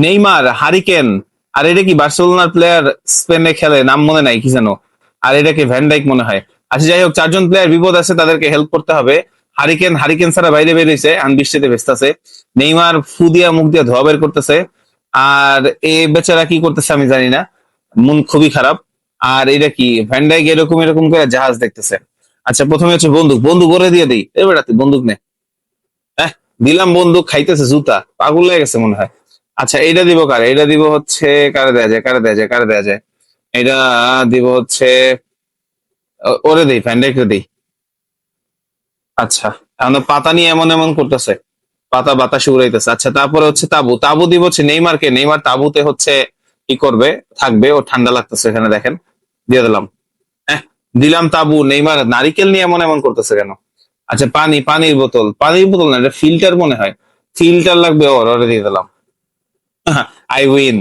Neymar, hurricane, আর এটা কি বার্সেলোনার প্লেয়ার, স্পেনে খেলে, নাম মনে নাই কি যেন, আর এটা কি ভ্যান ডাইক মনে হয়। আচ্ছা যাই হোক, চারজন প্লেয়ার বিপদ আছে, তাদেরকে হেল্প করতে হবে। হারিকেন, হারিকেন ছাড়া বাইরে বেরিয়েছে, বৃষ্টিতে ভেস্তাছে। নেইমার ফু দিয়া মুখ দিয়ে ধোয়া বের করতেছে। আর এ বেচারা কি করতেছে আমি জানি না, মন খুবই খারাপ। আর এটা কি ভ্যান ডাইক এরকম এরকম করে জাহাজ দেখতেছে। আচ্ছা প্রথমে হচ্ছে বন্দুক, বন্দুক করে দিয়ে দিই, এবার তুই বন্দুক নে। হ্যাঁ, দিলাম বন্দুক, খাইতেছে জুতা, পাগল হয়ে গেছে মনে হয়। আচ্ছা এইটা দিব কারে, এটা দিব হচ্ছে, কারে দেয়া যায়, কারে দেয়া যায়, কারে দেয়া যায়, এটা দিব হচ্ছে ওরে দেই, ফ্যান্ডাইকে দেই। আচ্ছা, এখন পাতা নিয়ে এমন এমন করতেছে, পাতা বাতাসে উড়াইতেছে। আচ্ছা তারপরে হচ্ছে তাবু, তাবু দিব হচ্ছে নেইমারকে, নেইমার তাবুতে হচ্ছে কি করবে, থাকবে, ও ঠান্ডা লাগতেছে এখানে দেখেন, দিয়ে দিলাম। হ্যাঁ, দিলাম তাবু, নেইমার নারিকেল নিয়ে এমন এমন করতেছে কেন। আচ্ছা পানি, পানির বোতল, পানির বোতল না, এটা ফিল্টার মনে হয়, ফিল্টার লাগবে, ওর ওরে দিয়ে দিলাম। I win.